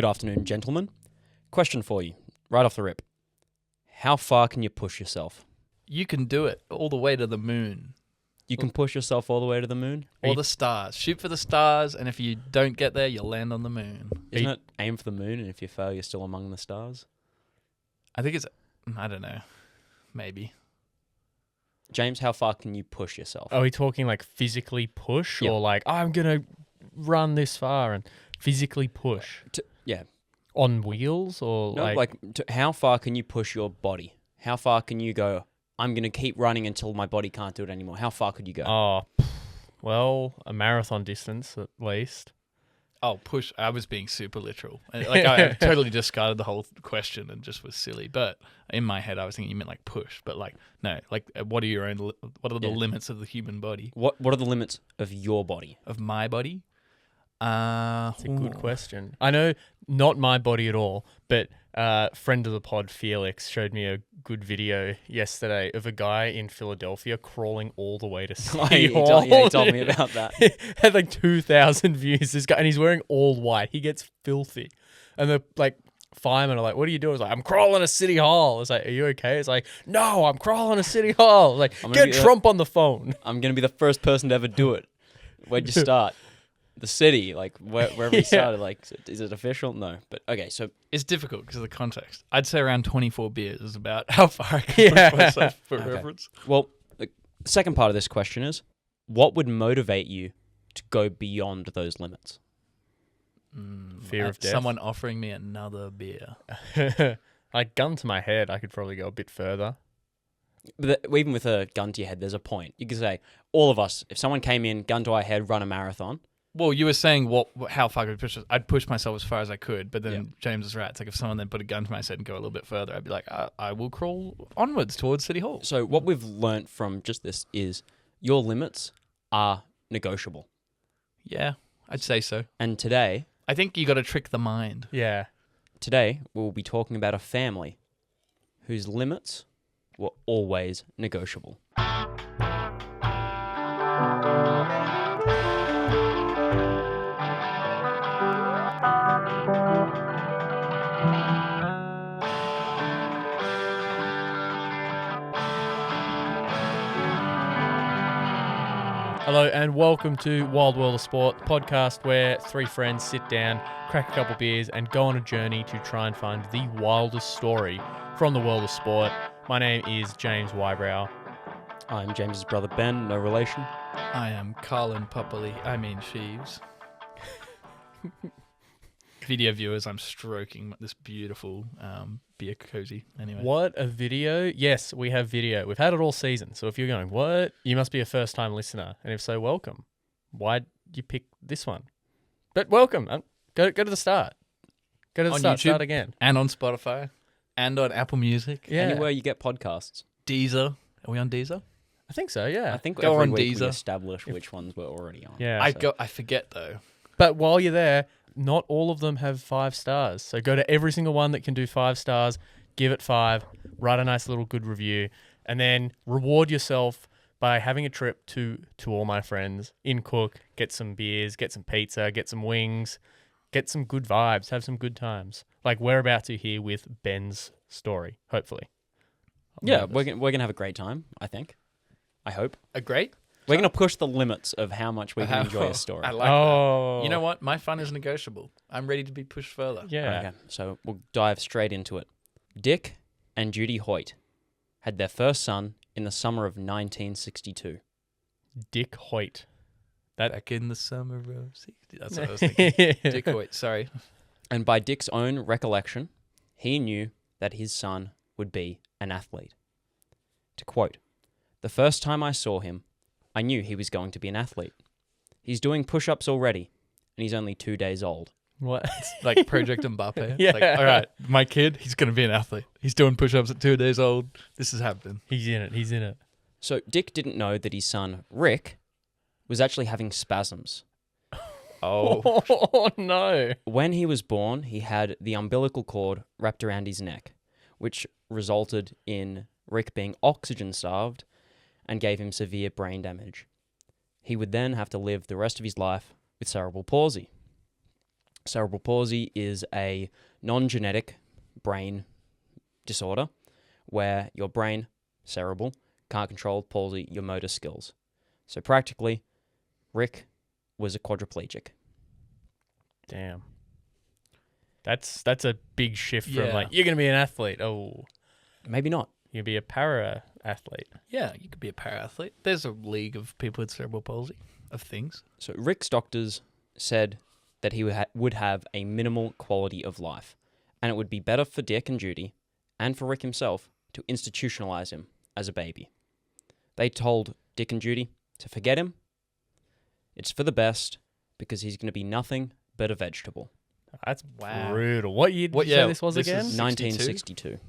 Good afternoon, gentlemen. Question for you, right off the rip. How far can you push yourself? You can do it all the way to the moon. You can push yourself all the way to the moon? Or the stars. Shoot for the stars, and if you don't get there, you'll land on the moon. Isn't it aim for the moon, and if you fail, you're still among the stars? I think it's... I don't know. Maybe. James, how far can you push yourself? Are we talking like physically push Yep. or like, I'm going to run this far and physically push? Yeah. On wheels or No, how far can you push your body? How far can you go, I'm going to keep running until my body can't do it anymore? How far could you go? Well, a marathon distance at least. Oh, push. I was being super literal. I totally discarded the whole question and just was silly. But in my head, I was thinking you meant like push. But like, no. Like, what are the limits of the human body? What are the limits of your body? Of my body? That's a good question. I know not my body at all, but friend of the pod, Felix, showed me a good video yesterday of a guy in Philadelphia crawling all the way to City Hall. He told me about that. Had like 2,000 views, this guy, and he's wearing all white. He gets filthy. And the firemen are like, what are you doing? He's like, I'm crawling to City Hall. It's like, are you okay? It's like, no, I'm crawling to City Hall. Like, get Trump on the phone. I'm going to be the first person to ever do it. Where'd you start? The city, wherever we started, is it official? No, but okay, so... It's difficult because of the context. I'd say around 24 beers is about how far I can push myself for reference. Well, the second part of this question is, what would motivate you to go beyond those limits? Fear of death. Someone offering me another beer. Like, gun to my head, I could probably go a bit further. But even with a gun to your head, there's a point. You could say, all of us, if someone came in, gun to our head, run a marathon... Well, you were saying how far I could push. I'd push myself as far as I could, but then James is right. It's like if someone then put a gun to my head and go a little bit further, I'd be like, I will crawl onwards towards City Hall. So what we've learnt from just this is your limits are negotiable. Yeah, I'd say so. And today... I think you got to trick the mind. Yeah. Today, we'll be talking about a family whose limits were always negotiable. Hello and welcome to Wild World of Sport, the podcast where three friends sit down, crack a couple beers and go on a journey to try and find the wildest story from the world of sport. My name is James Wybrow. I'm James's brother Ben, no relation. I am Colin Sheaves. Video viewers, I'm stroking this beautiful beer cozy. Anyway. What a video. Yes, we have video. We've had it all season. So if you're going, what? You must be a first-time listener. And if so, welcome. Why'd you pick this one? But welcome. Go to the start. Go to the start. YouTube, start again. And on Spotify. And on Apple Music. Yeah. Anywhere you get podcasts. Deezer. Are we on Deezer? I think so, yeah. I think Go every on week Deezer. we establish which ones we're already on. Yeah. I forget, though. But while you're there, not all of them have 5 stars. So go to every single one that can do 5 stars, give it 5, write a nice little good review, and then reward yourself by having a trip to all my friends in Cook, get some beers, get some pizza, get some wings, get some good vibes, have some good times. Like we're about to hear with Ben's story, hopefully. Yeah, we're gonna have a great time, I think. I hope. A great? We're going to push the limits of how much we can enjoy a story. I like that. You know what? My fun is negotiable. I'm ready to be pushed further. Yeah. Okay, so we'll dive straight into it. Dick and Judy Hoyt had their first son in the summer of 1962. Dick Hoyt. Back in the summer of 60. That's what I was thinking. Dick Hoyt, sorry. And by Dick's own recollection, he knew that his son would be an athlete. To quote, "The first time I saw him, I knew he was going to be an athlete. He's doing push-ups already, and he's only 2 days old." What? Like Project Mbappe. Yeah. Like, all right, my kid, he's going to be an athlete. He's doing push-ups at 2 days old. This is happening. He's in it. So Dick didn't know that his son, Rick, was actually having spasms. Oh no. When he was born, he had the umbilical cord wrapped around his neck, which resulted in Rick being oxygen-starved and gave him severe brain damage. He would then have to live the rest of his life with cerebral palsy. Cerebral palsy is a non-genetic brain disorder where your brain, cerebral, can't control palsy your motor skills. So practically, Rick was a quadriplegic. Damn. That's a big shift from Yeah. like, you're going to be an athlete. Oh, Maybe not. you'll be a para athlete. Yeah, you could be a para-athlete. There's a league of people with cerebral palsy, of things. So Rick's doctors said that he would have a minimal quality of life, and it would be better for Dick and Judy, and for Rick himself, to institutionalize him as a baby. They told Dick and Judy to forget him. It's for the best, because he's going to be nothing but a vegetable. That's Wow. brutal. What year did you say this was this again? is 1962.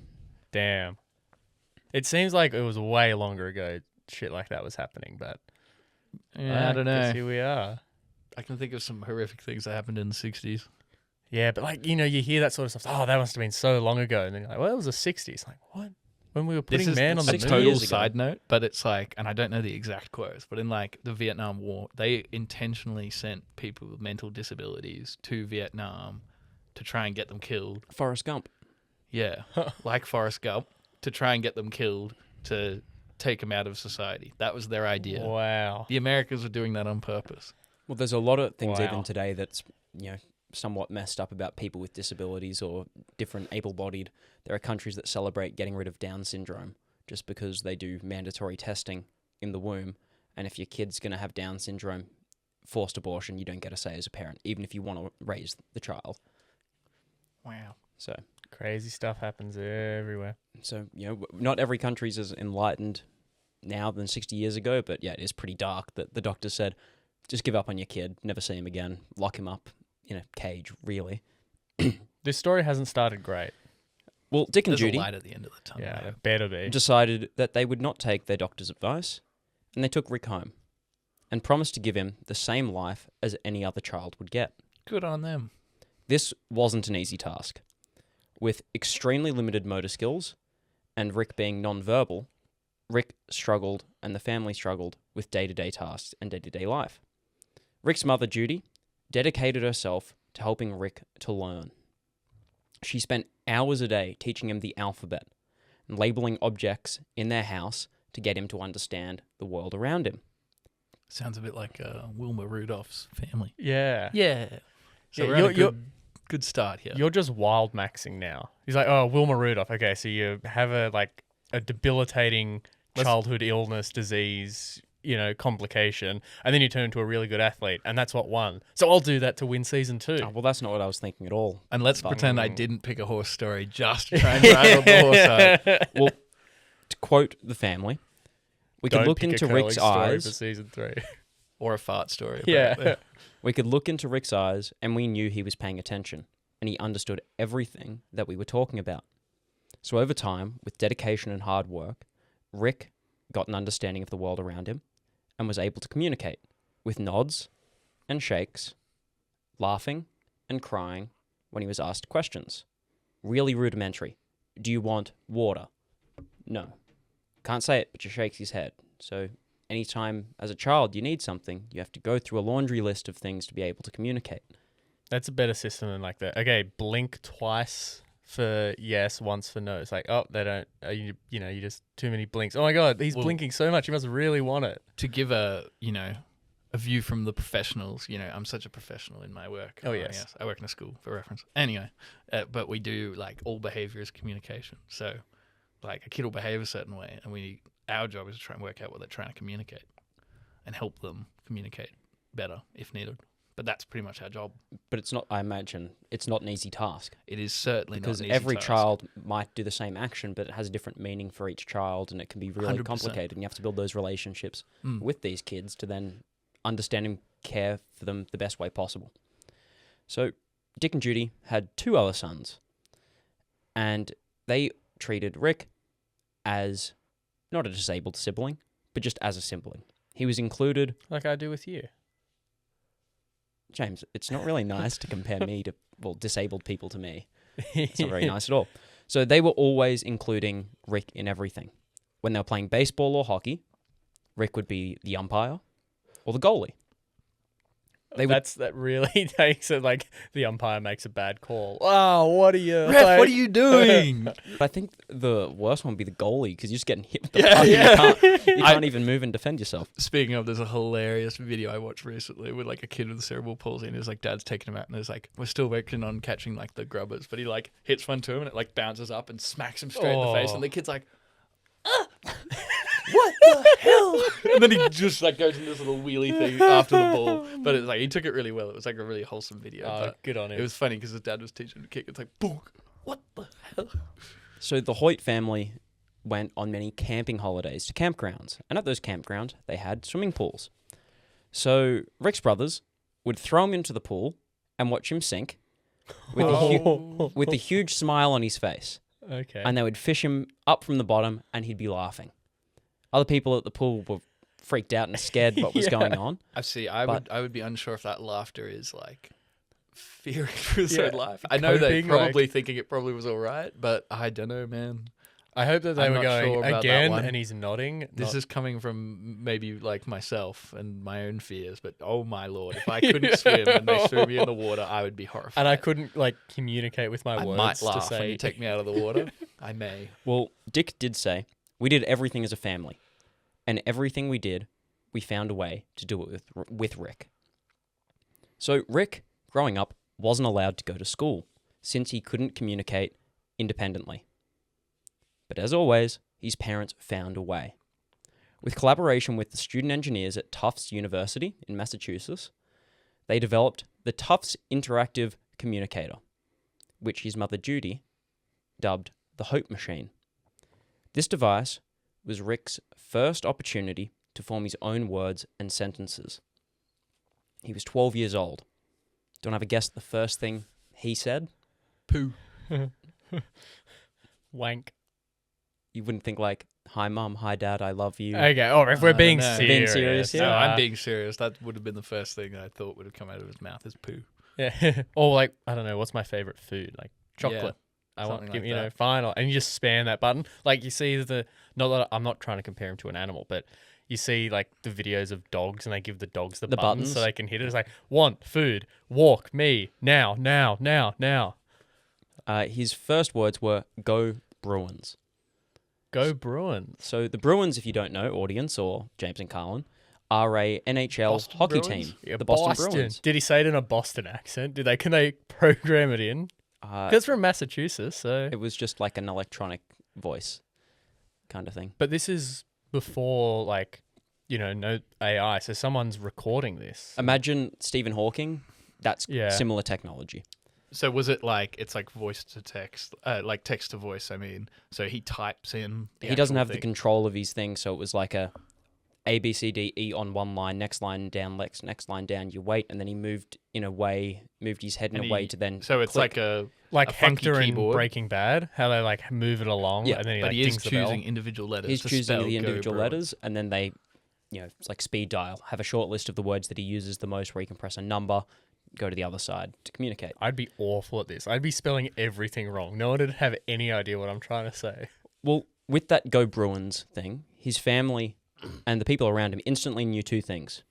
Damn. It seems like it was way longer ago shit like that was happening, but Yeah, I don't know. guess here we are. I can think of some horrific things that happened in the 60s. Yeah, but like, you hear that sort of stuff. Oh, that must have been so long ago. And then you're like, well, it was the 60s. Like, what? When we were putting man on the a moon? 6 total years ago. side note, but it's like, and I don't know the exact quotes, but in like the Vietnam War, they intentionally sent people with mental disabilities to Vietnam to try and get them killed. Forrest Gump. Yeah, like Forrest Gump, to try and get them killed to take them out of society. That was their idea. Wow. The Americans were doing that on purpose. Well, there's a lot of things Wow. even today that's, somewhat messed up about people with disabilities or different able-bodied. There are countries that celebrate getting rid of Down syndrome just because they do mandatory testing in the womb. And if your kid's going to have Down syndrome, forced abortion, you don't get a say as a parent, even if you want to raise the child. Wow. So, Crazy stuff happens everywhere. not every country's as enlightened now than 60 years ago, but yeah, it is pretty dark that the doctor said, just give up on your kid, never see him again, lock him up in a cage, really. This story hasn't started great. Well, Dick and There's Judy a light at the end of the tunnel. Yeah, though. it better be. decided that they would not take their doctor's advice, and they took Rick home and promised to give him the same life as any other child would get. Good on them. This wasn't an easy task. With extremely limited motor skills and Rick being non-verbal, Rick struggled and the family struggled with day-to-day tasks and day-to-day life. Rick's mother, Judy, dedicated herself to helping Rick to learn. She spent hours a day teaching him the alphabet and labeling objects in their house to get him to understand the world around him. Sounds a bit like Wilma Rudolph's family. Yeah. Yeah. So Yeah, we're on you're- a good start here. You're just wild maxing now. He's like, oh, Wilma Rudolph. Okay, so you have a debilitating childhood illness, disease, complication, and then you turn into a really good athlete, and that's what won. So I'll do that to win season 2. Oh, well, that's not what I was thinking at all. And let's But- pretend I didn't pick a horse story just to try and drive up the horse side. Well, to quote the family, we could Don't look pick a into curling Rick's story for eyes. season 3. Or a fart story. Yeah. apparently. We could look into Rick's eyes, and we knew he was paying attention, and he understood everything that we were talking about. So over time, with dedication and hard work, Rick got an understanding of the world around him and was able to communicate with nods and shakes, laughing and crying when he was asked questions. Really rudimentary. Do you want water? No. Can't say it, but he shakes his head. So anytime as a child you need something, you have to go through a laundry list of things to be able to communicate. That's a better system than like that. Okay, blink twice for yes, once for no. It's like, oh, they don't, you just too many blinks. Oh my God, he's Well- blinking so much. He must really want it. To give a view from the professionals, I'm such a professional in my work. Oh, yes. I work in a school for reference. Anyway, but we do like all behavior is communication. So like a kid will behave a certain way and our job is to try and work out what they're trying to communicate and help them communicate better if needed. But that's pretty much our job. But it's not, I imagine, it's not an easy task. It is certainly Because not an easy every task. child might do the same action, but it has a different meaning for each child, and it can be really 100%. complicated. And you have to build those relationships Mm. with these kids to then understand and care for them the best way possible. So Dick and Judy had 2 other sons, and they treated Rick as not a disabled sibling, but just as a sibling. He was included. Like I do with you. James, it's not really nice to compare me to, disabled people to me. It's not very nice at all. So they were always including Rick in everything. When they were playing baseball or hockey, Rick would be the umpire or the goalie. That really takes it. Like the umpire makes a bad call. Oh, what are you? Ref, what are you doing? I think the worst one would be the goalie because you're just getting hit with the Yeah, puck. yeah. You can't even move and defend yourself. Speaking of, there's a hilarious video I watched recently with like a kid with cerebral palsy, and his like dad's taking him out, and there's like we're still working on catching like the grubbers, but he like hits one to him, and it like bounces up and smacks him straight in the face, and the kid's like, what the hell? And then he just like goes into this little wheelie thing after the ball, but it's like he took it really well. It was like a really wholesome video. But good on him. it was funny because his dad was teaching him to kick. It's like, boom, what the hell? So the Hoyt family went on many camping holidays to campgrounds, and at those campgrounds they had swimming pools. So Rick's brothers would throw him into the pool and watch him sink with a huge smile on his face. Okay. And they would fish him up from the bottom and he'd be laughing. Other people at the pool were freaked out and scared what was going on. I would be unsure if that laughter is like fearing for his own life. I know they're Coping, probably thinking it probably was all right, but I don't know, man. I hope that they I'm were not sure going about that again, one. and he's nodding. This is coming from maybe like myself and my own fears, but oh my lord, if I couldn't swim and they threw me in the water, I would be horrified. and I couldn't like communicate with my I words might to laugh say. when you take me out of the water. I may. Well, Dick did say, we did everything as a family. And everything we did, we found a way to do it with Rick. So Rick, growing up, wasn't allowed to go to school since he couldn't communicate independently. But as always, his parents found a way. With collaboration with the student engineers at Tufts University in Massachusetts, they developed the Tufts Interactive Communicator, which his mother Judy dubbed the Hope Machine. This device was Rick's first opportunity to form his own words and sentences. He was 12 years old. Don't have a guess the first thing he said? Poo. Wank. You wouldn't think like, hi mum, hi dad, I love you. Okay. Oh, if we're I being don't know. serious, Being serious, No, yeah. I'm being serious. That would have been the first thing I thought would have come out of his mouth is poo. Yeah. Or like, I don't know, what's my favorite food? Like chocolate. I want, something like you know, that. final, and you just spam that button. Like you see not that I'm not trying to compare him to an animal, but you see like the videos of dogs, and they give the dogs the buttons so buttons. they can hit it. It's like want food, walk me now. His first words were, go Bruins. Go Bruins. So the Bruins, if you don't know, audience, or James and Carlin, are a NHL Boston hockey Bruins? team. Yeah, the Boston Bruins. Did he say it in a Boston accent? Can they program it in? Because it's from Massachusetts, so. It was just like an electronic voice kind of thing. But this is before, like, you know, no AI, so someone's recording this. Imagine Stephen Hawking. That's Yeah. similar technology. So was it like it's like voice to text, like text to voice? I mean, so he types in. He doesn't have the thing. control of his thing, so it was like A, B, C, D, E on one line, next line down, next line down, you wait, and then he moved his head in And a way he- to then So it's click. Like a funky Hector in keyboard. Breaking Bad, how they like move it along, Yeah, and then he but like he is dings the bell. choosing individual letters. He's to choosing spell the Go individual Bruins. letters, and then they, it's like speed dial. Have a short list of the words that he uses the most where you can press a number, go to the other side to communicate. I'd be awful at this. I'd be spelling everything wrong. No one would have any idea what I'm trying to say. Well, with that Go Bruins thing, his family and the people around him instantly knew two things.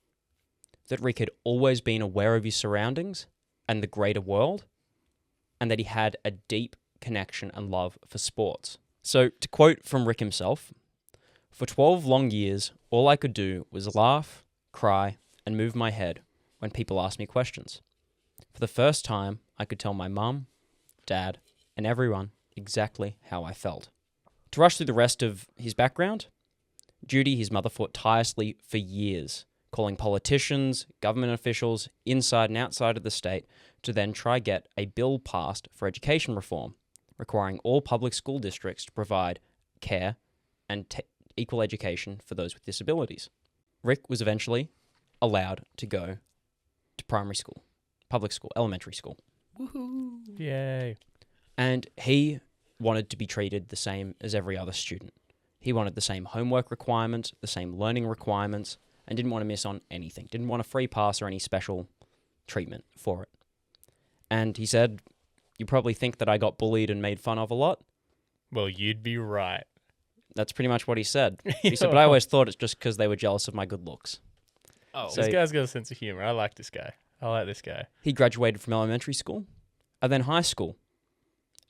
That Rick had always been aware of his surroundings and the greater world, and that he had a deep connection and love for sports. So, to quote from Rick himself, for 12 long years, all I could do was laugh, cry, and move my head when people asked me questions. For the first time, I could tell my mum, dad, and everyone exactly how I felt. To rush through the rest of his background, Judy, his mother, fought tirelessly for years, calling politicians, government officials, inside and outside of the state, to then try get a bill passed for education reform, requiring all public school districts to provide care and equal education for those with disabilities. Rick was eventually allowed to go to primary school, public school, elementary school. Woohoo! Yay. And he wanted to be treated the same as every other student. He wanted the same homework requirements, the same learning requirements, and didn't want to miss on anything. Didn't want a free pass or any special treatment for it. And he said, you probably think that I got bullied and made fun of a lot. Well, you'd be right. That's pretty much what he said. He said, but I always thought it's just because they were jealous of my good looks. Oh, So- This guy's got a sense of humor. I like this guy. I like this guy. He graduated from elementary school and then high school.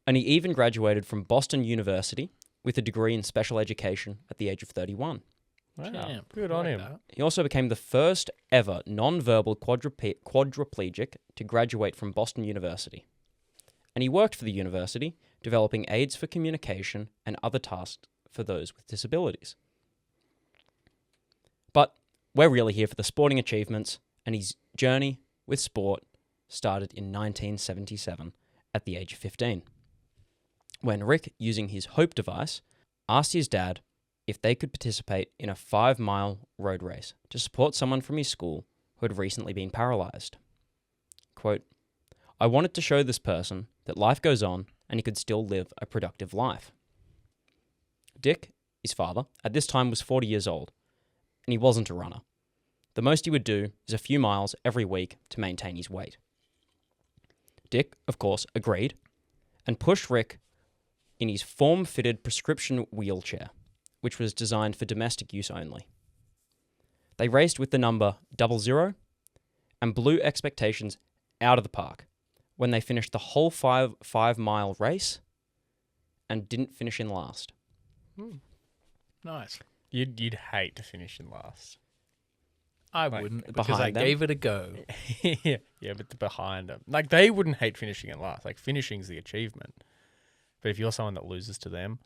And he even graduated from Boston University with a degree in special education at the age of 31. Wow, Champ. good I on like him. that. He also became the first ever non-verbal quadriplegic to graduate from Boston University. And he worked for the university, developing aids for communication and other tasks for those with disabilities. But we're really here for the sporting achievements, and his journey with sport started in 1977 at the age of 15, when Rick, using his Hope device, asked his dad if they could participate in a 5-mile road race to support someone from his school who had recently been paralyzed. Quote, I wanted to show this person that life goes on and he could still live a productive life. Dick, his father, at this time was 40 years old, and he wasn't a runner. The most he would do is a few miles every week to maintain his weight. Dick, of course, agreed and pushed Rick in his form-fitted prescription wheelchair, which was designed for domestic use only. They raced with the number 00 and blew expectations out of the park when they finished the whole 5-mile race and didn't finish in last. Nice. You'd hate to finish in last. I Like, wouldn't because behind I them? gave it a go. Yeah, but behind them. Like, they wouldn't hate finishing in last. Like, finishing's the achievement. But if you're someone that loses to them,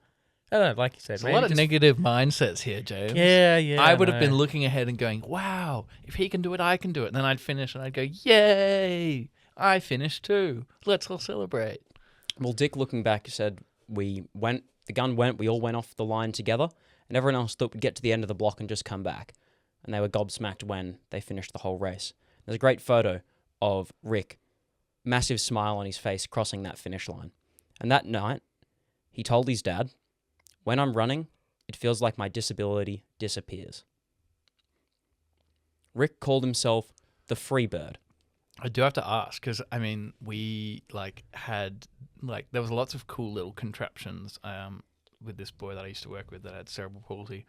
I don't know, like you said, There's a maybe lot of just- negative mindsets here, James. Yeah. I would have know. been looking ahead and going, wow, if he can do it, I can do it. And then I'd finish and I'd go, yay, I finished too. Let's all celebrate. Well, Dick, looking back, said the gun went, we all went off the line together, and everyone else thought we'd get to the end of the block and just come back. And they were gobsmacked when they finished the whole race. There's a great photo of Rick, massive smile on his face, crossing that finish line. And that night, he told his dad, when I'm running, it feels like my disability disappears. Rick called himself the free bird. I do have to ask because we had there was lots of cool little contraptions with this boy that I used to work with that had cerebral palsy.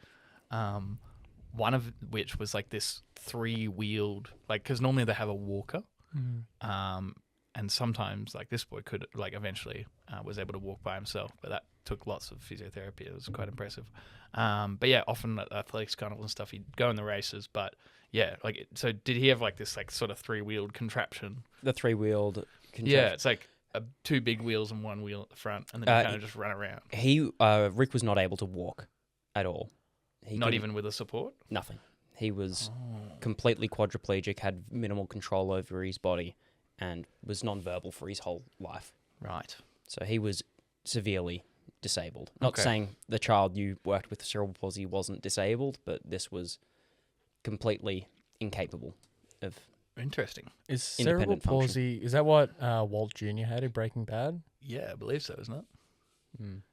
One of which was like this 3-wheeled, because normally they have a walker, and sometimes like this boy could eventually was able to walk by himself, but that took lots of physiotherapy. It was quite impressive. But yeah, often at athletics carnival and stuff, he'd go in the races, but. Yeah, so did he have this sort of 3-wheeled contraption? The 3-wheeled contraption. Yeah, it's like 2 big wheels and 1 wheel at the front, and then you kind of just run around. Rick was not able to walk at all. Not even with a support? Nothing. He was completely quadriplegic, had minimal control over his body, and was non-verbal for his whole life. Right. So he was severely disabled. Not Okay. saying the child you worked with cerebral palsy wasn't disabled, but this was completely incapable of. Interesting. Is cerebral independent function. palsy, is that what Walt Jr. had in Breaking Bad? Yeah, I believe so, isn't it?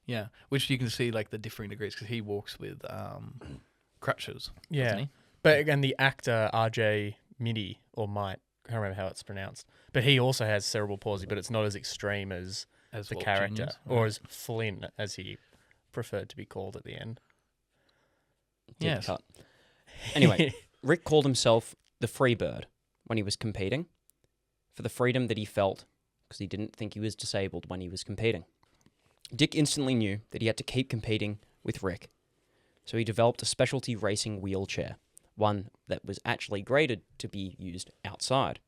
Yeah, which you can see the differing degrees because he walks with crutches, doesn't he? But again, the actor RJ Mitty, or Might, I can't remember how it's pronounced, but he also has cerebral palsy, but it's not as extreme as the Walt character, Jr.'s. or as Flynn, as he preferred to be called at the end. Deep Yes. cut. Anyway, Rick called himself the free bird when he was competing for the freedom that he felt because he didn't think he was disabled when he was competing. Dick instantly knew that he had to keep competing with Rick, so he developed a specialty racing wheelchair, one that was actually graded to be used outside.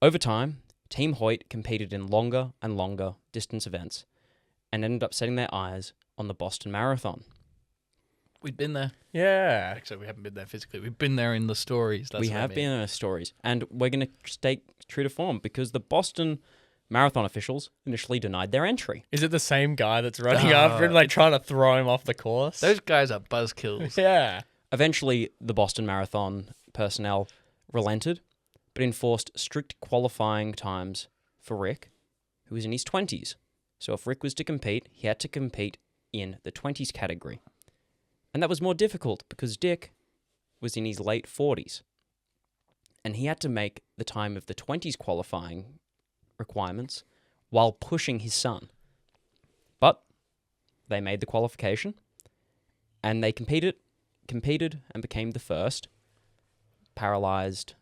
Over time, Team Hoyt competed in longer and longer distance events and ended up setting their eyes on the Boston Marathon. We'd been there. Yeah. Actually, we haven't been there physically. We've been there in the stories. That's We what I have mean. been in our stories, and we're going to stay true to form because the Boston Marathon officials initially denied their entry. Is it the same guy that's running Oh, after him, trying to throw him off the course? Those guys are buzzkills. Yeah. Eventually, the Boston Marathon personnel relented, but enforced strict qualifying times for Rick, who was in his 20s. So if Rick was to compete, he had to compete in the 20s category. And that was more difficult because Dick was in his late 40s. And he had to make the time of the 20s qualifying requirements while pushing his son. But they made the qualification and they competed and became the first paralyzed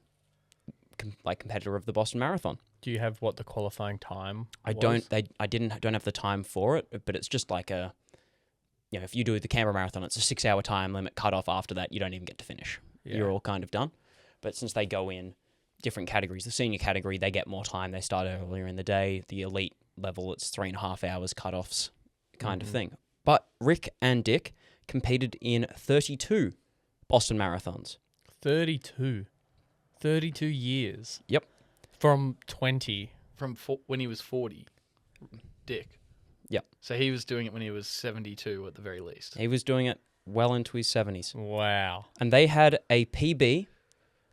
competitor of the Boston Marathon. Do you have what the qualifying time I was? don't have the time for it, but it's just like if you do the Canberra Marathon, it's a 6-hour time limit cut off. After that, you don't even get to finish. Yeah. You're all kind of done. But since they go in different categories, the senior category, they get more time. They start earlier in the day. The elite level, it's 3.5 hours cut-offs kind of thing. But Rick and Dick competed in 32 Boston Marathons. 32 years. Yep. From 20. From when he was 40, Dick. Yep. So he was doing it when he was 72 at the very least. He was doing it well into his 70s. Wow. And they had a PB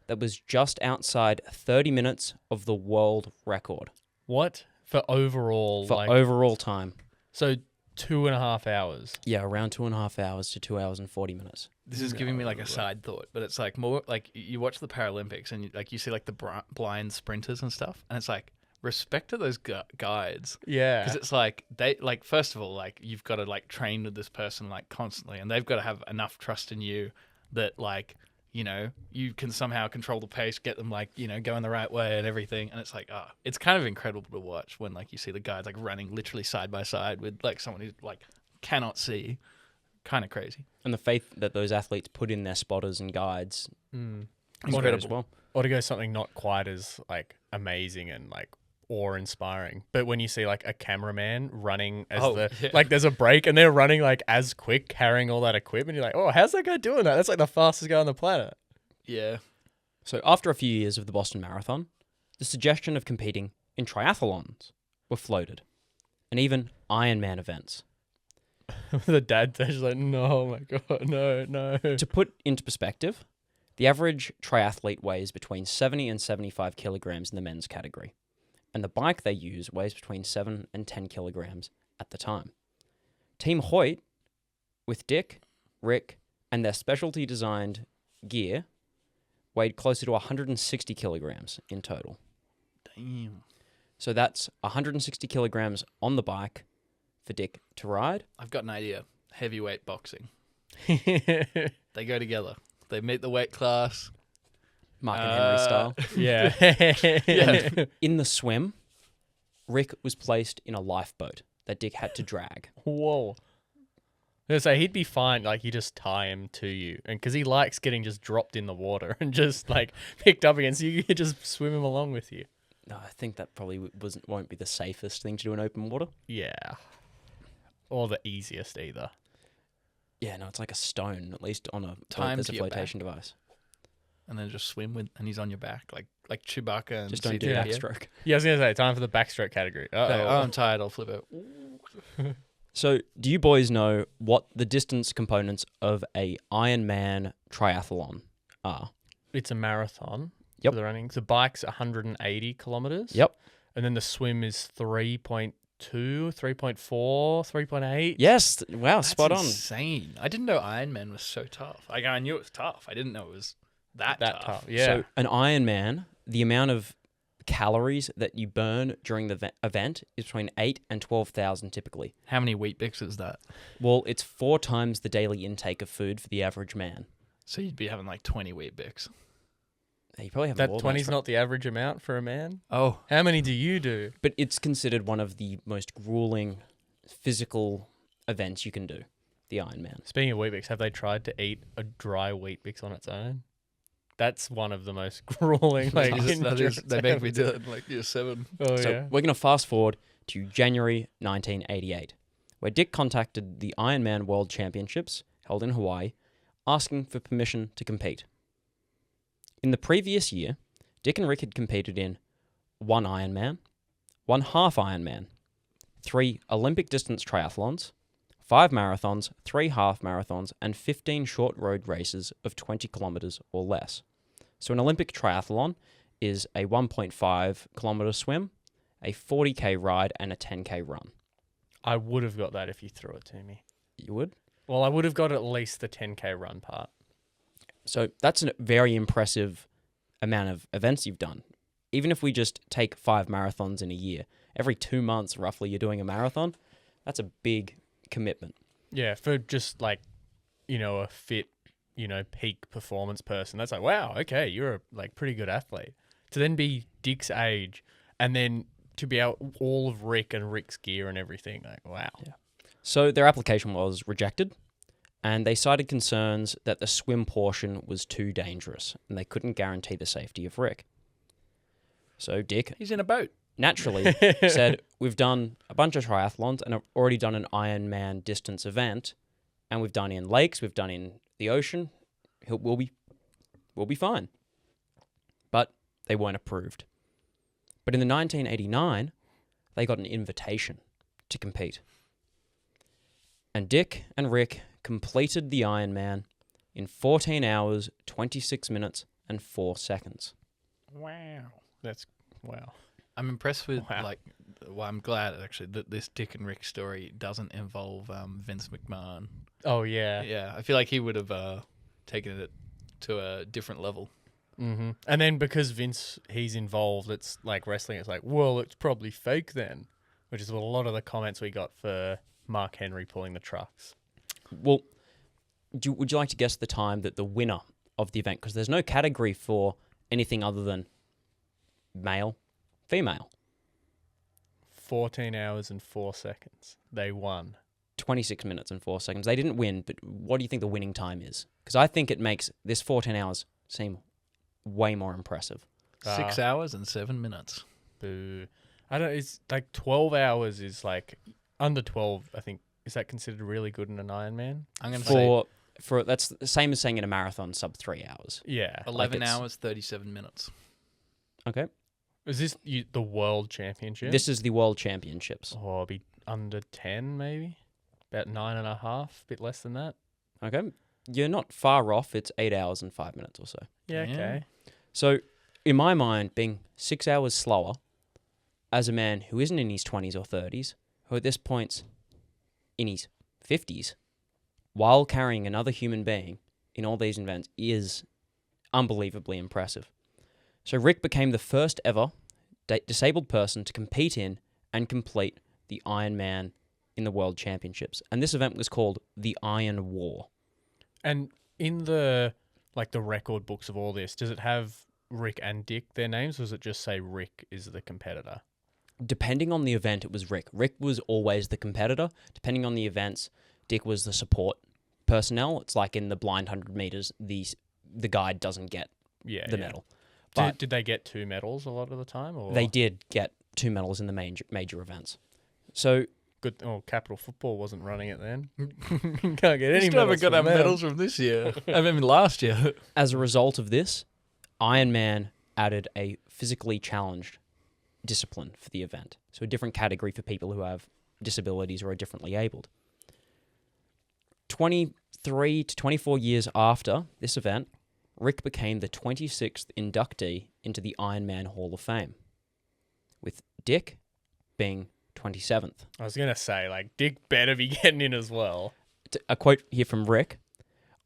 that was just outside 30 minutes of the world record What? For overall, for overall time. So 2.5 hours. Yeah, around 2.5 hours to 2 hours and 40 minutes. This is giving me like a side thought, but it's like more like you watch the Paralympics and you see like the blind sprinters and stuff, and it's like respect to those guides. Yeah. Because it's like they like first of all like you've got to like train with this person like constantly, and they've got to have enough trust in you that like you can somehow control the pace, get them like going the right way and everything. And it's like it's kind of incredible to watch when like you see the guys like running literally side by side with like someone who like cannot see. Kind of crazy. And the faith that those athletes put in their spotters and guides. Incredible. As well. Or to go something not quite as like amazing and like awe-inspiring, but when you see like a cameraman running as like there's a break and they're running like as quick carrying all that equipment, you're like, oh, how's that guy doing that? That's like the fastest guy on the planet. Yeah. So after a few years of the Boston Marathon, the suggestion of competing in triathlons were floated, and even Ironman events. The dad's just like, no, oh my god, no. To put into perspective, the average triathlete weighs between 70 and 75 kilograms in the men's category, and the bike they use weighs between 7 and 10 kilograms at the time. Team Hoyt, with Dick, Rick, and their specialty designed gear, weighed closer to 160 kilograms in total. Damn. So that's 160 kilograms on the bike for Dick to ride. I've got an idea. Heavyweight boxing. They go together. They meet the weight class. Mark and Henry style. Yeah. Yeah. In the swim, Rick was placed in a lifeboat that Dick had to drag. Whoa. So he'd be fine. Like you just tie him to you, and because he likes getting just dropped in the water and just like picked up again, so you could just swim him along with you. No, I think that probably won't be the safest thing to do in open water. Yeah. Or the easiest either. Yeah, no, it's like a stone, at least on a Time there's to a your flotation device. And then just swim with, and he's on your back, like Chewbacca. And Just don't do C3PO. backstroke. Yeah, I was gonna say time for the backstroke category. Oh, I'm tired. I'll flip it. So, do you boys know what the distance components of a Ironman triathlon are? It's a marathon. Yep. For the running. The bike's 180 kilometers. Yep. And then the swim is 3.2, 3.4, 3.8. Yes. Wow, That's spot on. insane. I didn't know Ironman was so tough. Like I knew it was tough. I didn't know it was that tough. Yeah. So, an Ironman, the amount of calories that you burn during the event is between 8 and 12,000 typically. How many wheat bix is that? Well, it's 4 times the daily intake of food for the average man. So you'd be having like 20 wheat bix. You probably have that more 20 is than not the average amount for a man. Oh. How many do you do? But it's considered one of the most grueling physical events you can do, the Ironman. Speaking of Weet-Bix, have they tried to eat a dry Weet-Bix on its own? That's one of the most grueling. Like, They make me do it in like year 7. Oh, So yeah. we're going to fast forward to January 1988, where Dick contacted the Ironman World Championships held in Hawaii, asking for permission to compete. In the previous year, Dick and Rick had competed in 1 Ironman, 1 half Ironman, 3 Olympic distance triathlons, 5 marathons, 3 half marathons, and 15 short road races of 20 kilometers or less. So an Olympic triathlon is a 1.5 kilometer swim, a 40k ride, and a 10k run. I would have got that if you threw it to me. You would? Well, I would have got at least the 10k run part. So that's a very impressive amount of events you've done. Even if we just take 5 marathons in a year, every 2 months roughly you're doing a marathon, that's a big commitment. Yeah, for just like, a fit, peak performance person. That's like, wow, okay, you're a like pretty good athlete. to then be Dick's age, and then to be out all of Rick and Rick's gear and everything. Like, wow. Yeah. So their application was rejected, and they cited concerns that the swim portion was too dangerous, and they couldn't guarantee the safety of Rick. So Dick, He's in a boat. naturally, said, we've done a bunch of triathlons and have already done an Ironman distance event, and we've done in lakes, we've done in the ocean. We'll be fine. But they weren't approved. But in the 1989, they got an invitation to compete. And Dick and Rick completed the Ironman in 14 hours, 26 minutes, and 4 seconds. Wow. Wow. I'm impressed with, Wow. well, I'm glad, actually, that this Dick and Rick story doesn't involve Vince McMahon. Oh, yeah. Yeah, I feel like he would have taken it to a different level. Mm-hmm. And then because Vince, he's involved, it's like wrestling. It's like, well, it's probably fake then, which is what a lot of the comments we got for Mark Henry pulling the trucks. Well, would you like to guess the time that the winner of the event, because there's no category for anything other than male, female. 14 hours and 4 seconds. They won. 26 minutes and 4 seconds. They didn't win, but what do you think the winning time is? Because I think it makes this 14 hours seem way more impressive. 6 hours and 7 minutes. Boo. I don't. It's like 12 hours is like under 12. I think is that considered really good in an Ironman? I'm going to say For that's the same as saying in a marathon sub 3 hours. Yeah. 11 it's- hours, 37 minutes. Okay. Is this the world championship? This is the World Championships. Oh, it'll be under 10 maybe. About 9.5. A bit less than that. Okay. You're not far off. It's 8 hours and 5 minutes or so. Yeah. Yeah. Okay. So, in my mind, being 6 hours slower as a man who isn't in his 20s or 30s, who at this point's in his 50s, while carrying another human being in all these events is unbelievably impressive. So Rick became the first ever disabled person to compete in and complete the Ironman in the World Championships. And this event was called the Iron War. And in the record books of all this, does it have Rick and Dick their names, or does it just say Rick is the competitor? Depending on the event, it was Rick. Rick was always the competitor. Depending on the events, Dick was the support personnel. It's like in the blind 100 meters, the guide doesn't get the medal. But Did they get 2 medals a lot of the time? Or they did get 2 medals in the major events. So good. Oh, Capital Football wasn't running it then. Can't get any We still haven't medals. got our from them. medals from this year. I mean, last year. as a result of this, Ironman added a physically challenged discipline for the event. So a different category for people who have disabilities or are differently abled. 23 to 24 years after this event, Rick became the 26th inductee into the Ironman Hall of Fame, with Dick being 27th. I was going to say, like, Dick better be getting in as well. A quote here from Rick: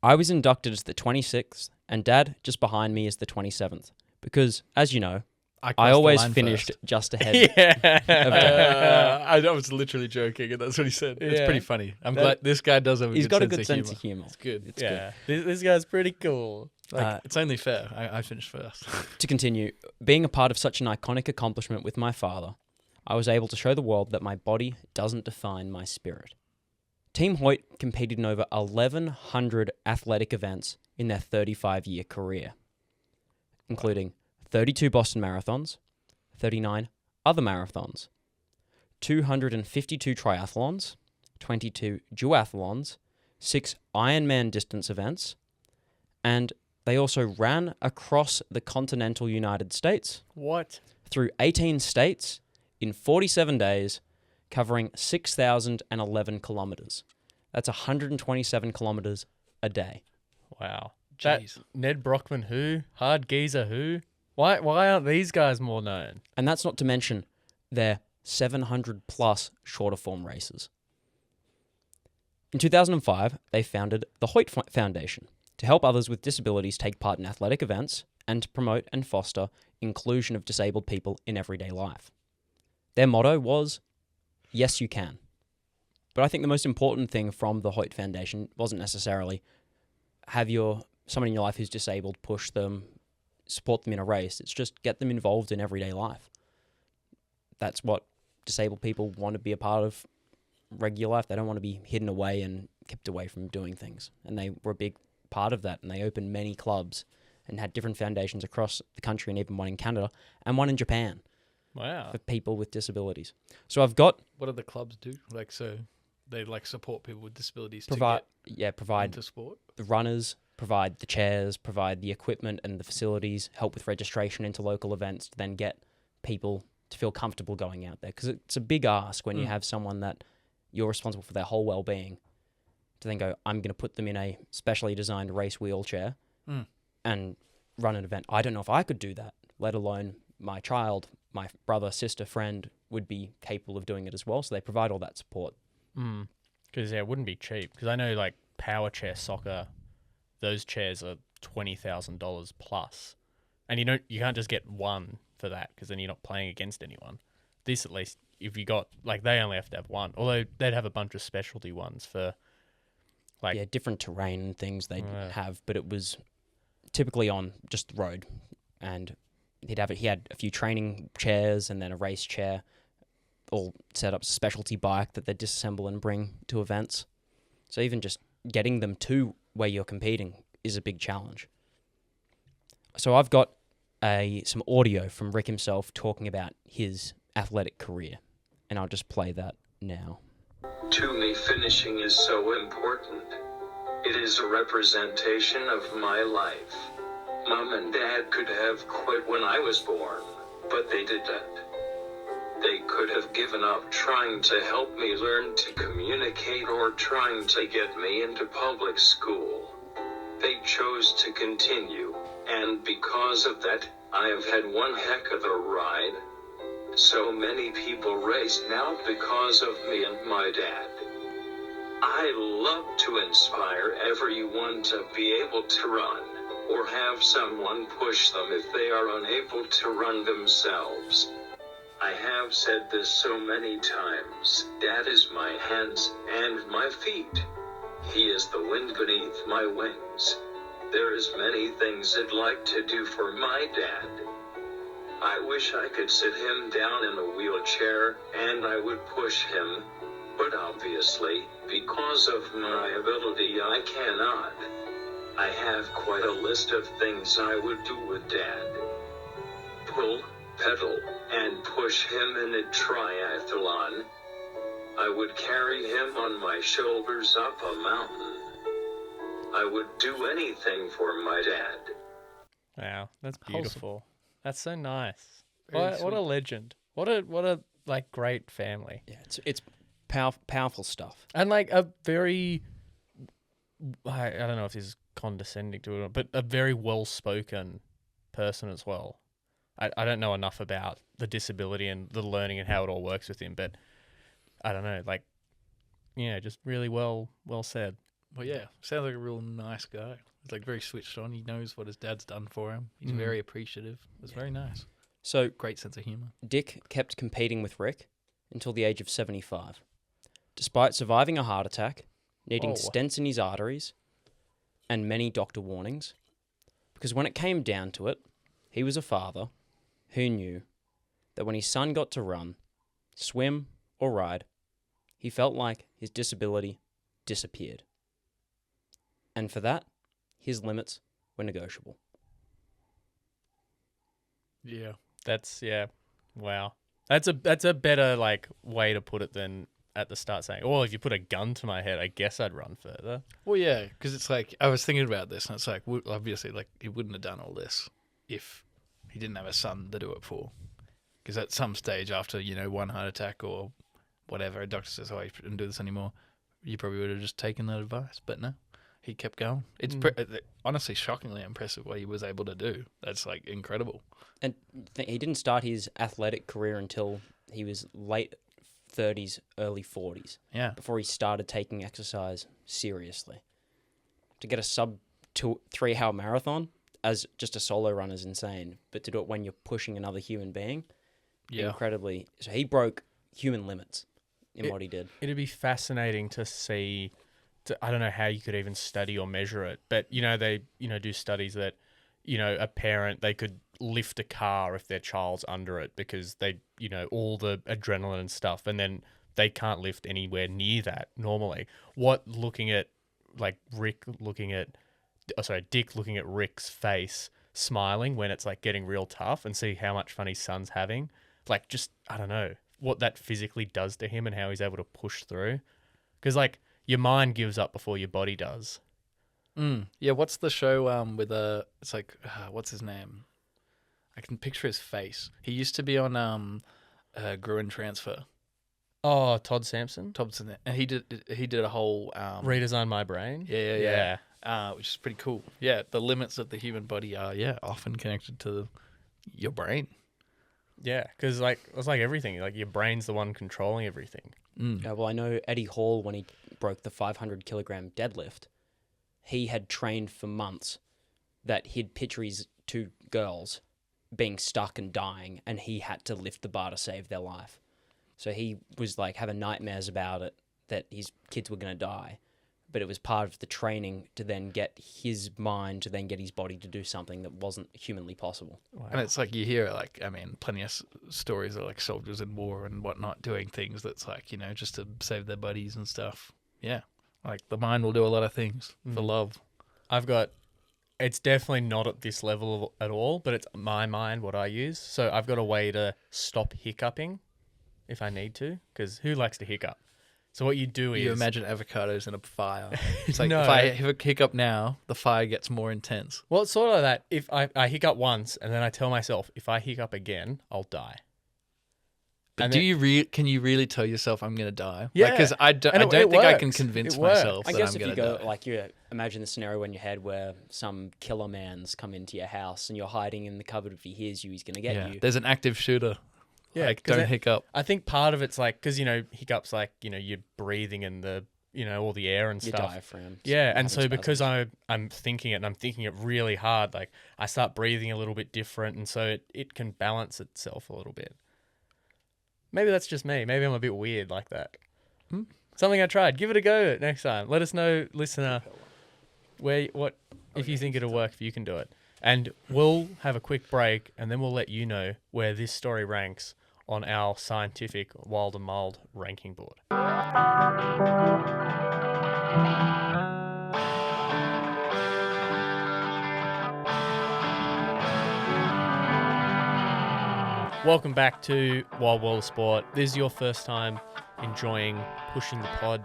"I was inducted as the 26th, and Dad just behind me is the 27th, because, as you know, I crossed the always line finished first. just ahead." Yeah. I was literally joking, and that's what he said. It's Yeah. pretty funny. I'm glad this guy does have a He's good got a sense good of sense humor. of humor. It's good. It's good. Yeah. This guy's pretty cool. It's only fair. I finished first. To continue, being a part of such an iconic accomplishment with my father, I was able to show the world that my body doesn't define my spirit. Team Hoyt competed in over 1,100 athletic events in their 35-year career, including 32 Boston Marathons, 39 other marathons, 252 triathlons, 22 duathlons, 6 Ironman distance events, and they also ran across the continental United States What? through 18 states in 47 days, covering 6,011 kilometers. That's 127 kilometers a day. Wow. Jeez. That Ned Brockman who? Hard Geezer who? Why aren't these guys more known? And that's not to mention their 700 plus shorter form races. In 2005, they founded the Hoyt Foundation to help others with disabilities take part in athletic events and to promote and foster inclusion of disabled people in everyday life. Their motto was, "Yes, you can." But I think the most important thing from the Hoyt Foundation wasn't necessarily have someone in your life who's disabled push them, support them in a race. It's just get them involved in everyday life. That's what disabled people want to be a part of regular life. They don't want to be hidden away and kept away from doing things. And they were a big part of that. And they opened many clubs and had different foundations across the country, and even one in Canada and one in Japan Wow. for people with disabilities. So I've got What do the clubs do? Like, so they like support people with disabilities provide to get provide into sport? the runners, provide the chairs, provide the equipment and the facilities, help with registration into local events, to then get people to feel comfortable going out there. Because it's a big ask when you have someone that you're responsible for their whole well-being, to then go, I'm going to put them in a specially designed race wheelchair and run an event. I don't know if I could do that, let alone my child, my brother, sister, friend would be capable of doing it as well. So they provide all that support. Because it wouldn't be cheap. Because I know like power chair soccer, those chairs are $20,000 plus, and you can't just get one for that, because then you're not playing against anyone. This, at least, if you got like, they only have to have one. Although they'd have a bunch of specialty ones for like Different terrain and things they'd have, but it was typically on just the road, and he had a few training chairs and then a race chair, all set up as a specialty bike that they disassemble and bring to events. So even just getting them to where you're competing is a big challenge. So I've got some audio from Rick himself talking about his athletic career, and I'll just play that now. To me, finishing is so important. It is a representation of my life. Mom and Dad could have quit when I was born, but they didn't. They could have given up trying to help me learn to communicate or trying to get me into public school. They chose to continue, and because of that, I have had one heck of a ride. So many people race now because of me and my dad. I love to inspire everyone to be able to run, or have someone push them if they are unable to run themselves. I have said this so many times. Dad is my hands and my feet. He is the wind beneath my wings. There is many things I'd like to do for my dad. I wish I could sit him down in a wheelchair and I would push him, but obviously, because of my ability, I cannot. I have quite a list of things I would do with Dad. Pull, pedal, and push him in a triathlon. I would carry him on my shoulders up a mountain. I would do anything for my dad. Wow, that's Wholesome. beautiful. That's so nice. Very What a sweet. legend. What a like great family. Yeah, it's powerful stuff. And like a very, I don't know if this is condescending to it, but a very well-spoken person as well. I don't know enough about the disability and the learning and how it all works with him, but I don't know, like, just really well said. Well, yeah, sounds like a real nice guy. He's like very switched on. He knows what his dad's done for him. He's very appreciative. It's very nice. So Great sense of humor. Dick kept competing with Rick until the age of 75, despite surviving a heart attack, needing Oh. stents in his arteries, and many doctor warnings. Because when it came down to it, he was a father who knew that when his son got to run, swim, or ride, he felt like his disability disappeared. And for that, his limits were negotiable. Yeah. Wow. That's a better like way to put it than at the start saying, "Oh, if you put a gun to my head, I guess I'd run further." Well, yeah, because it's like, I was thinking about this, and it's like, obviously, like, he wouldn't have done all this if he didn't have a son to do it for. Because at some stage after, one heart attack or whatever, a doctor says, oh, you shouldn't do this anymore, you probably would have just taken that advice. But no, he kept going. It's honestly shockingly impressive what he was able to do. That's, like, incredible. And he didn't start his athletic career until he was late 30s, early 40s. Yeah. Before he started taking exercise seriously. To get a sub 3-hour marathon as just a solo runner is insane, but to do it when you're pushing another human being, incredibly. So he broke human limits in what he did. It'd be fascinating to see. I don't know how you could even study or measure it, but they do studies that a parent, they could lift a car if their child's under it because they, all the adrenaline and stuff, and then they can't lift anywhere near that normally. Looking at like Dick looking at Rick's face smiling when it's like getting real tough and see how much fun his son's having. Like, just, I don't know what that physically does to him and how he's able to push through. Because like your mind gives up before your body does. Yeah, what's the show with it's like what's his name? I can picture his face. He used to be on Gruen Transfer. Oh, Todd Sampson? Thompson, and he did a whole Redesign My Brain? Yeah. Which is pretty cool. Yeah, the limits of the human body are often connected to your brain. Yeah, because like it's like everything. Like your brain's the one controlling everything. Well, I know Eddie Hall, when he broke the 500 kilogram deadlift, he had trained for months that he'd picture his 2 girls being stuck and dying, and he had to lift the bar to save their life. So he was like having nightmares about it, that his kids were going to die. But it was part of the training to then get his mind, to then get his body to do something that wasn't humanly possible. Wow. And it's like you hear, like, I mean, plenty of stories of like soldiers in war and whatnot doing things that's like, just to save their buddies and stuff. Yeah. Like the mind will do a lot of things for love. It's definitely not at this level at all, but it's my mind, what I use. So I've got a way to stop hiccuping if I need to, because who likes to hiccup? So what you do is... You imagine avocados in a fire. It's like, No. if I have a hiccup now, the fire gets more intense. Well, it's sort of like that. If I hiccup once and then I tell myself, if I hiccup again, I'll die. But And can you really tell yourself I'm going to die? Yeah. Because I don't And it think I can works. convince It works. myself I that guess I'm if you going to go, die. like, you imagine the scenario in your head where some killer man's come into your house and you're hiding in the cupboard. If he hears you, he's going to get you. There's an active shooter. Yeah, Like, 'cause don't it- hiccup. I think part of it's like, because, hiccups like, you're breathing and the, all the air and Your stuff. diaphragm. Yeah, and so because I'm thinking it and I'm thinking it really hard, like I start breathing a little bit different, and so it can balance itself a little bit. Maybe that's just me. Maybe I'm a bit weird like that. Something I tried. Give it a go next time. Let us know, listener, if you think it'll work, if you can do it. And we'll have a quick break, and then we'll let you know where this story ranks on our scientific wild and mild ranking board. Welcome back to Wild World of Sport. This is your first time enjoying pushing the pod.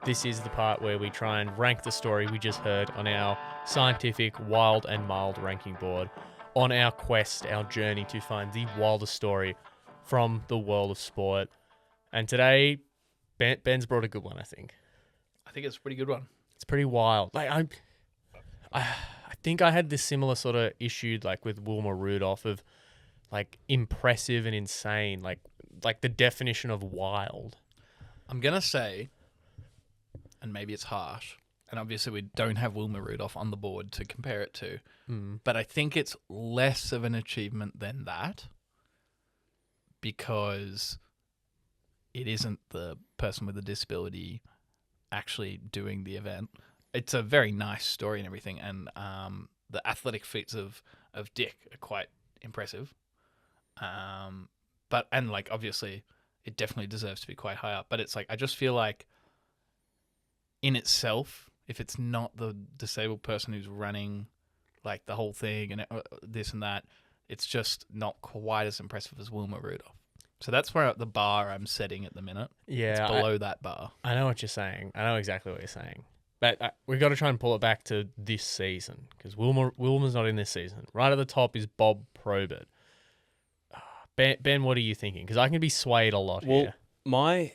This is the part where we try and rank the story we just heard on our scientific wild and mild ranking board on our quest, our journey to find the wildest story from the world of sport. And today, Ben's brought a good one, I think. I think it's a pretty good one. It's pretty wild. Like I think I had this similar sort of issue like with Wilma Rudolph of like impressive and insane, like the definition of wild. I'm going to say, and maybe it's harsh, and obviously we don't have Wilma Rudolph on the board to compare it to, but I think it's less of an achievement than that because it isn't the person with a disability actually doing the event. It's a very nice story and everything, and the athletic feats of Dick are quite impressive. But like obviously it definitely deserves to be quite high up, but it's like I just feel like in itself, if it's not the disabled person who's running like the whole thing and this and that, it's just not quite as impressive as Wilma Rudolph. So that's where the bar I'm setting at the minute. Yeah, it's below that bar. I know what you're saying. I know exactly what you're saying. But we've got to try and pull it back to this season because Wilma's not in this season. Right at the top is Bob Probert. Ben, what are you thinking? Because I can be swayed a lot here. My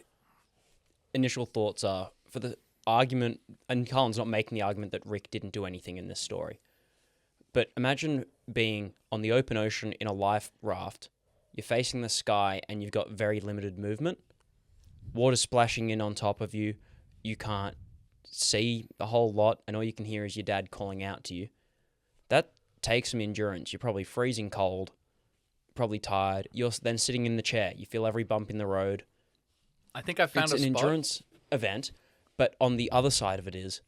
initial thoughts are, for the argument, and Colin's not making the argument that Rick didn't do anything in this story, but imagine being on the open ocean in a life raft, you're facing the sky and you've got very limited movement, water splashing in on top of you, you can't see a whole lot, and all you can hear is your dad calling out to you. That takes some endurance. You're probably freezing cold, probably tired. You're then sitting in the chair. You feel every bump in the road. I think I found it's a an spot. endurance event, but on the other side of it is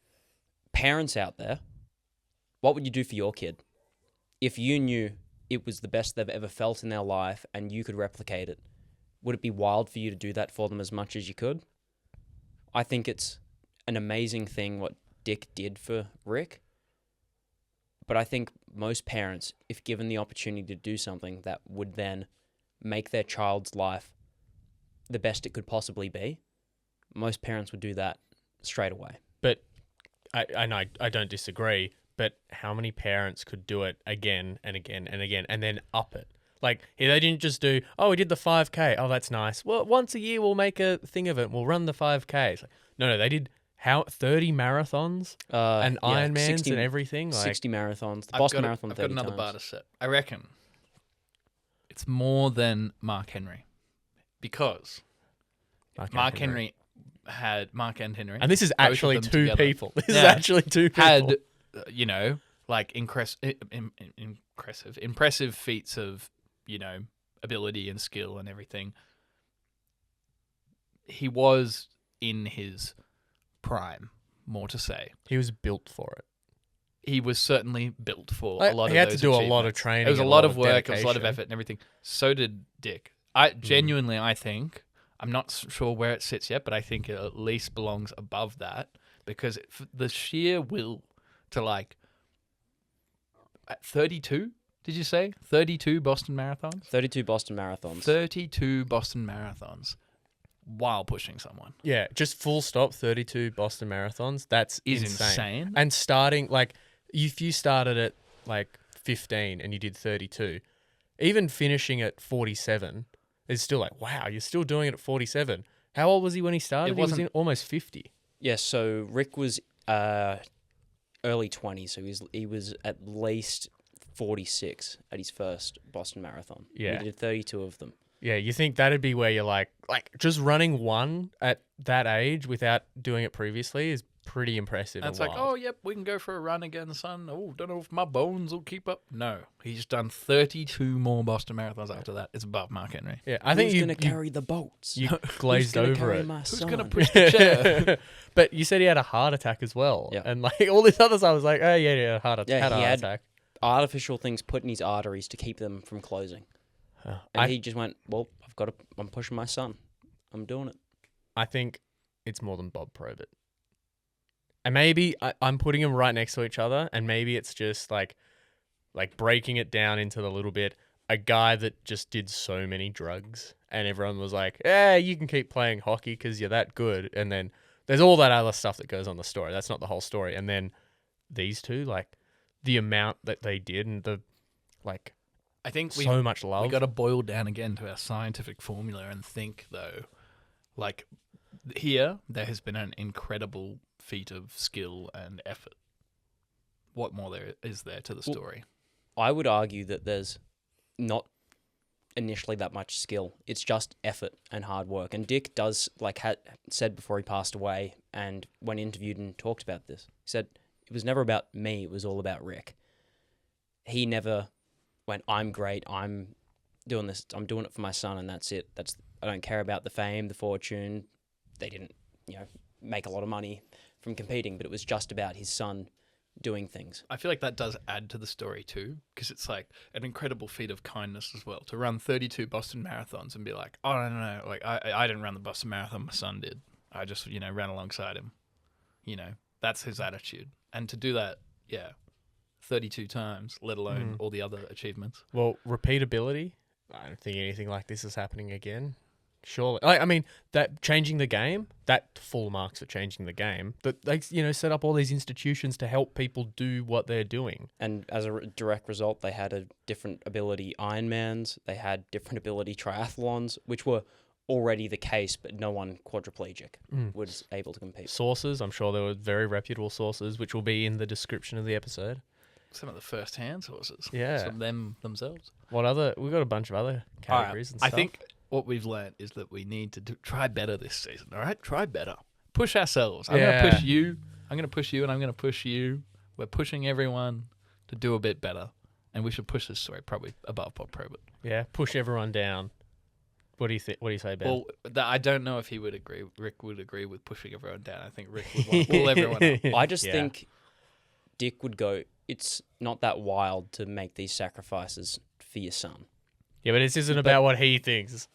parents out there. What would you do for your kid? if you knew it was the best they've ever felt in their life and you could replicate it, would it be wild for you to do that for them as much as you could? I think it's an amazing thing what Dick did for Rick. But I think most parents, if given the opportunity to do something that would then make their child's life the best it could possibly be, most parents would do that straight away. But I don't disagree. But how many parents could do it again and again and again and then up it? Like, they didn't just do, oh, we did the 5K. Oh, that's nice. Well, once a year we'll make a thing of it. We'll run the 5K. It's like, no, they did 30 marathons and Ironmans and everything. Like 60 marathons. The Boston Marathon 30 I've got another times. bar to set. I reckon it's more than Mark Henry. Because Mark and Henry. And this is actually two together. people. This is actually two people. Had, like impressive feats of, ability and skill and everything. He was in his prime, more to say. He was built for it. He was certainly built for a lot of those He had to do a lot of achievements. training. It was a and lot of work, it was a lot of dedication. effort and everything. So did Dick. I genuinely, I think, I'm not sure where it sits yet, but I think it at least belongs above that because the sheer will to at 32, did you say? 32 Boston Marathons? 32 Boston Marathons. 32 Boston Marathons while pushing someone. Yeah, just full stop, 32 Boston Marathons. That's Insane. And starting, if you started at 15 and you did 32, even finishing at 47 is still wow, you're still doing it at 47. How old was he when he started? He was in almost 50. Yeah, so Rick was early 20s, so he was at least 46 at his first Boston Marathon. Yeah. He did 32 of them. Yeah, you think that'd be where you're like just running one at that age without doing it previously is pretty impressive. And it's and like, wild. oh, yep, we can go for a run again, son. Oh, don't know if my bones will keep up. No, he's done 32 more Boston Marathons after that. It's above Mark Henry. Yeah, I think Who's you going to carry the boats? you glazed Who's gonna over carry it. my Who's son? going to push the chair? But you said he had a heart attack as well. Yeah. And all this others, I was like, oh, yeah, heart Yeah, had a he heart had attack. artificial things put in his arteries to keep them from closing. And he just went, well, I'm pushing my son. I'm doing it. I think it's more than Bob Probert. And maybe I'm putting them right next to each other, and maybe it's just like breaking it down into the little bit. A guy that just did so many drugs, and everyone was like, you can keep playing hockey because you're that good. And then there's all that other stuff that goes on the story. That's not the whole story. And then these two, the amount that they did and the, I think so much love. we got to boil down again to our scientific formula and think, though, here, there has been an incredible feat of skill and effort. What more is there to the story? I would argue that there's not initially that much skill. It's just effort and hard work. And Dick does, had said before he passed away, and when interviewed and talked about this, he said, it was never about me, it was all about Rick. He never went, I'm great, I'm doing this, I'm doing it for my son, and that's it. I don't care about the fame, the fortune. They didn't, make a lot of money from competing, but it was just about his son doing things. I feel like that does add to the story too, because it's an incredible feat of kindness as well to run 32 Boston Marathons and be like, oh no, I didn't run the Boston Marathon, my son did. I just ran alongside him. That's his attitude, and to do that, 32 times, let alone all the other achievements. Well, repeatability. I don't think anything like this is happening again. Surely, that changing the game, that full marks for changing the game. That they, set up all these institutions to help people do what they're doing. And as a direct result, they had a different ability Ironmans, they had different ability triathlons, which were already the case, but no one quadriplegic was able to compete. Sources, I'm sure there were very reputable sources, which will be in the description of the episode. Some of the first-hand sources. Yeah. Some of them themselves. We've got a bunch of other categories and stuff. I think what we've learned is that we need to try better this season, all right? Try better. Push ourselves. I'm going to push you. I'm going to push you, and I'm going to push you. We're pushing everyone to do a bit better, and we should push this story probably above Bob Probert. Yeah, push everyone down. What do you think? What do you say, Ben? Well, I don't know if he would agree. Rick would agree with pushing everyone down. I think Rick would want to pull everyone up. I just think Dick would go it's not that wild to make these sacrifices for your son. Yeah, but this isn't about what he thinks.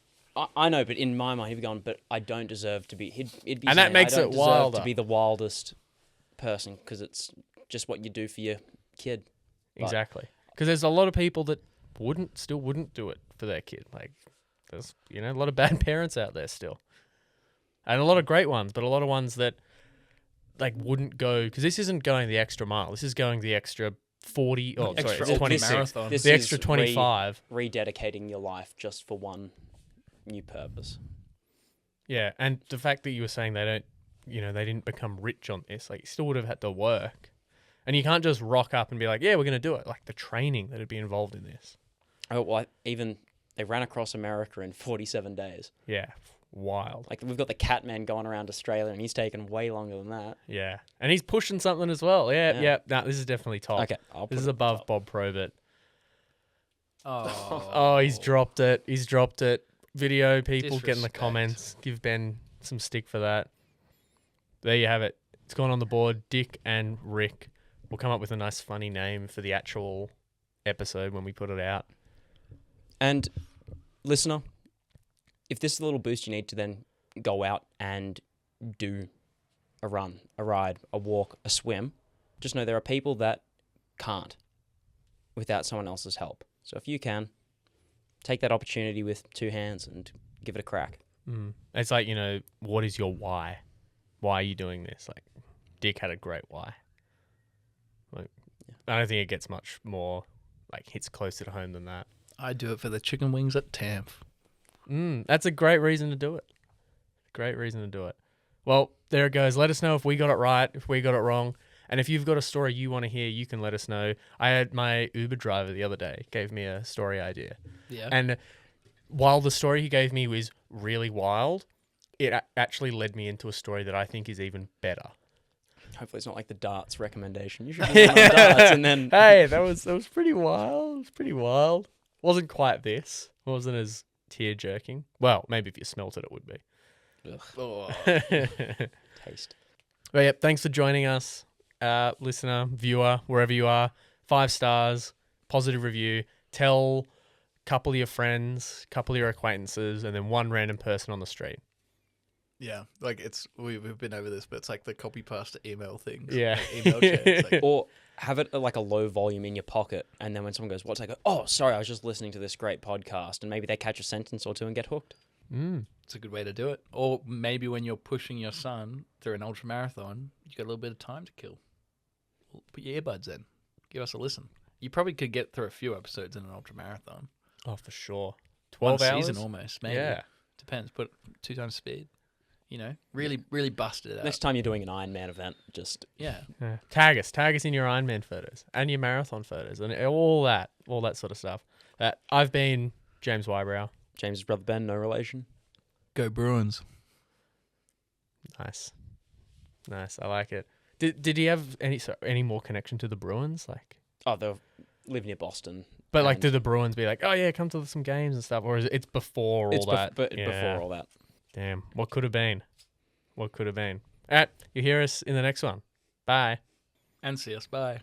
I know, but in my mind, he'd be going, but I don't deserve to be. He'd be And saying, that makes I don't it deserve wilder. to be the wildest person because it's just what you do for your kid. But- Exactly. Because there's a lot of people that still wouldn't do it for their kid. Like, there's, a lot of bad parents out there still. And a lot of great ones, but a lot of ones that, like, wouldn't go, because this isn't going the extra mile. This is going the extra 40, Extra it's 26. marathon. This The is extra 25. rededicating your life just for one new purpose. Yeah, and the fact that you were saying they didn't become rich on this, like, you still would have had to work. And you can't just rock up and be like, yeah, we're going to do it. Like, the training that would be involved in this. Oh, well, even they ran across America in 47 days. Yeah, wild. Like, we've got the Catman going around Australia, and he's taken way longer than that. Yeah, and he's pushing something as well. Yeah. Yeah. No, this is definitely top. Okay, I'll put This is it above top. Bob Probert. Oh. Oh, he's dropped it. He's dropped it. Video people get in the Disrespect. comments. Give Ben some stick for that. There you have it. It's gone on the board. Dick and Rick. We'll come up with a nice funny name for the actual episode when we put it out. And listener, if this is a little boost you need to then go out and do a run, a ride, a walk, a swim, just know there are people that can't without someone else's help. So if you can, take that opportunity with two hands and give it a crack. It's like, what is your why? Why are you doing this? Like, Dick had a great why. Like, I don't think it gets much more, like, hits closer to home than that. I do it for the chicken wings at Tamf. That's a great reason to do it. Great reason to do it. Well, there it goes. Let us know if we got it right, if we got it wrong. And if you've got a story you want to hear, you can let us know. I had my Uber driver the other day gave me a story idea. Yeah. And while the story he gave me was really wild, it actually led me into a story that I think is even better. Hopefully it's not like the darts recommendation. You should be on darts and then... Hey, that was pretty wild. It was pretty wild. Wasn't quite this. Wasn't as tear-jerking. Well, maybe if you smelt it, it would be. Oh. Taste. But yeah, thanks for joining us, listener, viewer, wherever you are. 5 stars, positive review. Tell a couple of your friends, couple of your acquaintances, and then one random person on the street. Yeah, like we've been over this, but it's like the copy pasta email things. Yeah. Like email chains. Like, Or have it at like a low volume in your pocket, and then when someone goes, what's, I go, oh, sorry, I was just listening to this great podcast, and maybe they catch a sentence or two and get hooked. it's a good way to do it. Or maybe when you're pushing your son through an ultra marathon, you got a little bit of time to kill. Put your earbuds in. Give us a listen. You probably could get through a few episodes in an ultra marathon. Oh, for sure. 1 12 hours? season almost, maybe. Yeah. Depends. Put 2 times speed. Really, really busted it out. Next time you're doing an Ironman event, just Yeah. Yeah. Tag us in your Ironman photos and your marathon photos and all that sort of stuff. I've been James Wybrow. James's brother Ben, no relation. Go Bruins. Nice. I like it. Did he have any more connection to the Bruins? Like, Oh, they live near Boston. but like, And do the Bruins be like, oh yeah, come to some games and stuff, or is it's before all that? before all that. Damn, what could have been? All right, you hear us in the next one. Bye. And see us. Bye.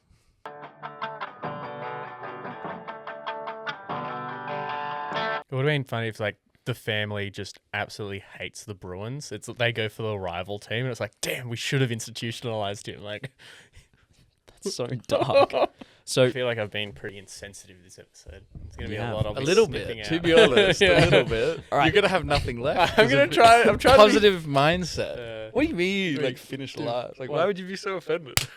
It would have been funny if like the family just absolutely hates the Bruins. They go for the rival team, and it's like, damn, we should have institutionalized him. Like, That's so dark. So I feel like I've been pretty insensitive this episode. It's gonna be Yeah. a lot of A me little snipping bit, out. to be honest. Yeah. A little bit. All right. You're gonna have nothing left. I'm trying to be- Positive mindset. Uh, What do you mean? Wait, Like finish dude, last? Like what? why would you be so offended?